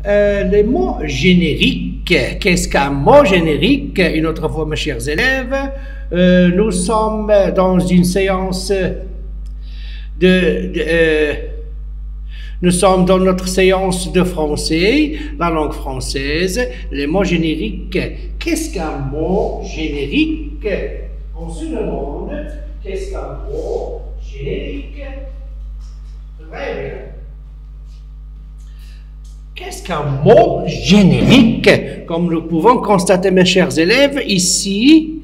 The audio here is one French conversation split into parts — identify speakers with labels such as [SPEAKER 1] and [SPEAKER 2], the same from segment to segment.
[SPEAKER 1] Les mots génériques. Qu'est-ce qu'un mot générique? Une autre fois, mes chers élèves, nous sommes dans une séance nous sommes dans notre séance de français, la langue française, les mots génériques. Qu'est-ce qu'un mot générique? On se demande, qu'est-ce qu'un mot générique? Très bien. Qu'est-ce qu'un mot générique? Comme nous pouvons constater, mes chers élèves, ici,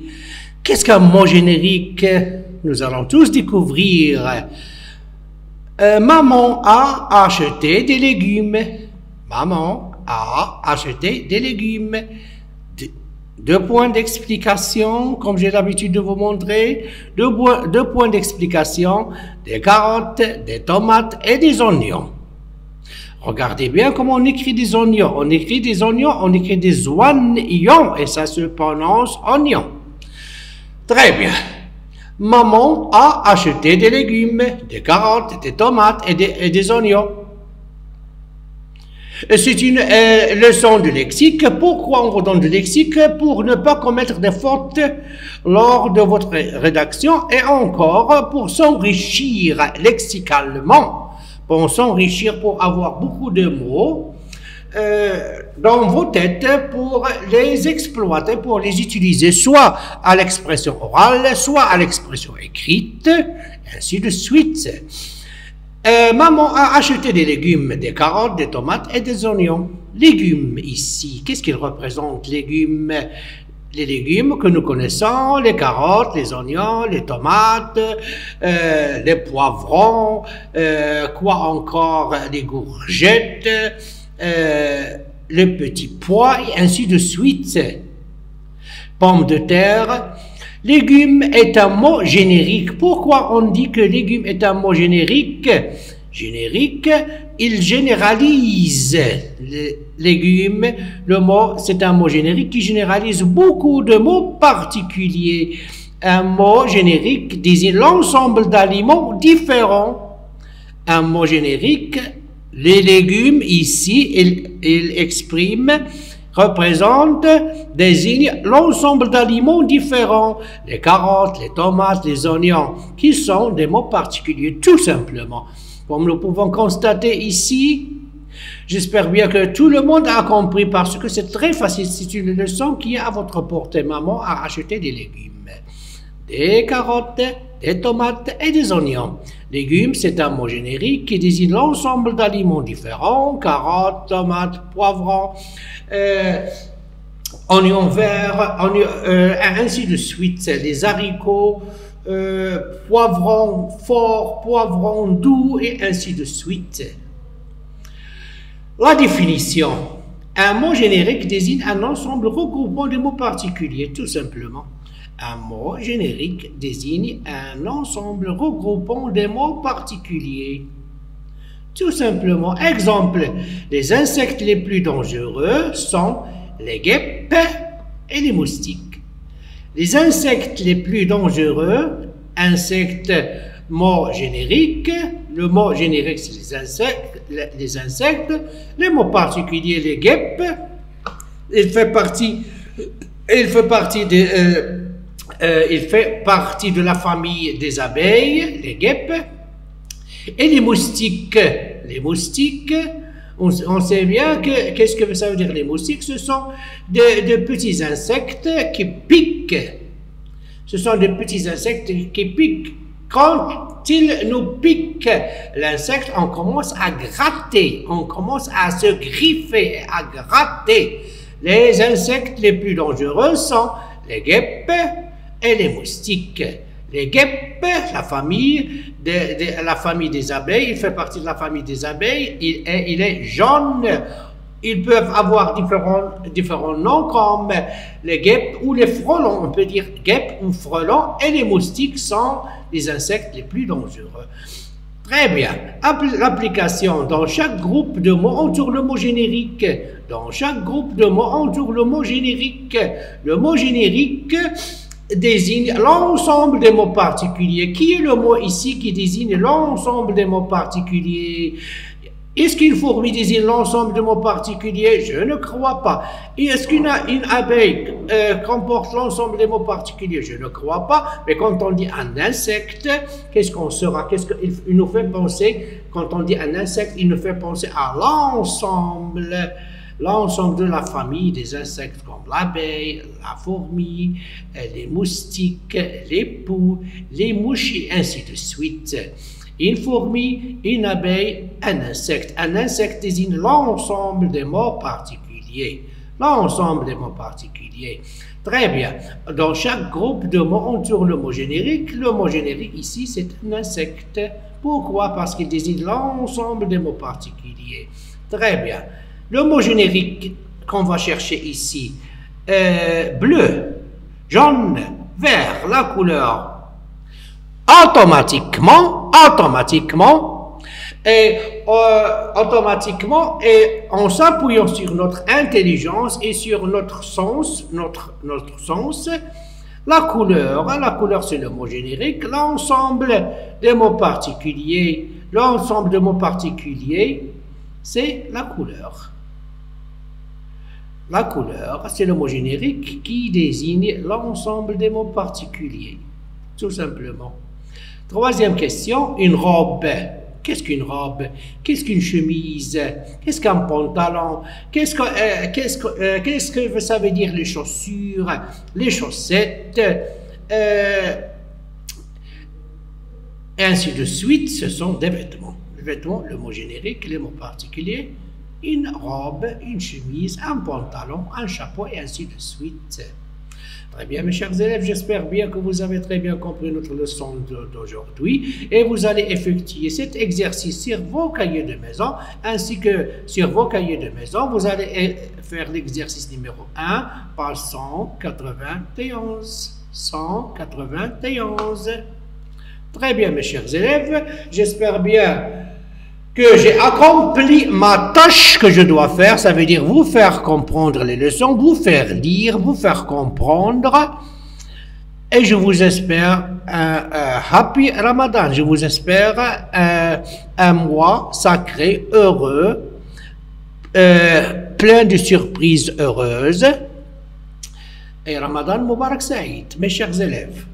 [SPEAKER 1] qu'est-ce qu'un mot générique? Nous allons tous découvrir. Maman a acheté des légumes. Maman a acheté des légumes. Deux points d'explication, comme j'ai l'habitude de vous montrer. Deux points d'explication, des carottes, des tomates et des oignons. Regardez bien comment on écrit des oignons. On écrit des oignons, on écrit des oignons, et ça se prononce oignon. Très bien. Maman a acheté des légumes, des carottes, des tomates et des oignons. C'est une leçon de lexique. Pourquoi on vous donne du lexique? Pour ne pas commettre des fautes lors de votre rédaction et encore pour s'enrichir lexicalement, pour s'enrichir, pour avoir beaucoup de mots dans vos têtes pour les exploiter, pour les utiliser soit à l'expression orale, soit à l'expression écrite, ainsi de suite. Maman a acheté des légumes, des carottes, des tomates et des oignons. Légumes ici, qu'est-ce qu'ils représentent? Légumes, les légumes que nous connaissons, les carottes, les oignons, les tomates, les poivrons, quoi encore, les courgettes, les petits pois et ainsi de suite. Pommes de terre. Légumes est un mot générique. Pourquoi on dit que légumes est un mot générique? Générique, il généralise. Les légumes, le mot, c'est un mot générique qui généralise beaucoup de mots particuliers. Un mot générique désigne l'ensemble d'aliments différents. Un mot générique, les légumes, ici, il exprime, représente, désigne l'ensemble d'aliments différents. Les carottes, les tomates, les oignons, qui sont des mots particuliers, tout simplement. Comme nous pouvons constater ici, j'espère bien que tout le monde a compris parce que c'est très facile. C'est une leçon qui est à votre portée. Maman a acheté des légumes, des carottes, des tomates et des oignons. Légumes, c'est un mot générique qui désigne l'ensemble d'aliments différents, carottes, tomates, poivrons, oignons verts, ainsi de suite, les haricots, poivrons forts, poivrons doux, et ainsi de suite. La définition. Un mot générique désigne un ensemble regroupant de mots particuliers, tout simplement. Un mot générique désigne un ensemble regroupant des mots particuliers. Tout simplement. Exemple, les insectes les plus dangereux sont les guêpes et les moustiques. Les insectes les plus dangereux, insectes, mot générique, le mot générique c'est les insectes, les mots particuliers, les guêpes, il fait partie de la famille des abeilles, les guêpes, et les moustiques. Les moustiques, on sait bien que, qu'est-ce que ça veut dire les moustiques? Ce sont de petits insectes qui piquent. Ce sont des petits insectes qui piquent. Quand ils nous piquent l'insecte, on commence à gratter, on commence à se griffer, à gratter. Les insectes les plus dangereux sont les guêpes et les moustiques. Les guêpes, la famille des abeilles, il fait partie de la famille des abeilles, il est jaune. Ils peuvent avoir différents noms comme les guêpes ou les frelons. On peut dire guêpes ou frelons. Et les moustiques sont les insectes les plus dangereux. Très bien. L'application. Dans chaque groupe de mots, on tourne le mot générique. Dans chaque groupe de mots, on tourne le mot générique. Le mot générique désigne l'ensemble des mots particuliers. Qui est le mot ici qui désigne l'ensemble des mots particuliers? Est-ce qu'une fourmi désigne l'ensemble de mots particuliers? Je ne crois pas. Et est-ce qu'une abeille comporte l'ensemble des mots particuliers? Je ne crois pas. Mais quand on dit un insecte, qu'est-ce qu'on sera? Qu'est-ce qu'il nous fait penser? Quand on dit un insecte, il nous fait penser à l'ensemble de la famille des insectes comme l'abeille, la fourmi, les moustiques, les poux, les mouches et ainsi de suite. Une fourmi, une abeille, un insecte. Un insecte désigne l'ensemble des mots particuliers. L'ensemble des mots particuliers. Très bien. Dans chaque groupe de mots, on tourne le mot générique. Le mot générique ici, c'est un insecte. Pourquoi? Parce qu'il désigne l'ensemble des mots particuliers. Très bien. Le mot générique qu'on va chercher ici, bleu, jaune, vert, la couleur. Automatiquement, et en s'appuyant sur notre intelligence et sur notre sens, la couleur c'est le mot générique, l'ensemble des mots particuliers, c'est la couleur. La couleur, c'est le mot générique qui désigne l'ensemble des mots particuliers, tout simplement. Troisième question, une robe. Qu'est-ce qu'une robe? Qu'est-ce qu'une chemise? Qu'est-ce qu'un pantalon? Qu'est-ce que ça veut dire les chaussures, les chaussettes, et ainsi de suite, ce sont des vêtements. Les vêtements, le mot générique, les mots particuliers, une robe, une chemise, un pantalon, un chapeau, et ainsi de suite. Très bien, mes chers élèves, j'espère bien que vous avez très bien compris notre leçon d'aujourd'hui et vous allez effectuer cet exercice sur vos cahiers de maison ainsi que sur vos cahiers de maison. Vous allez faire l'exercice numéro 1, page 191. 191. Très bien, mes chers élèves, j'espère bien que j'ai accompli ma tâche que je dois faire, ça veut dire vous faire comprendre les leçons, vous faire lire, vous faire comprendre. Et je vous espère un happy Ramadan, je vous espère un mois sacré, heureux, plein de surprises heureuses. Et Ramadan Mubarak Saïd, mes chers élèves.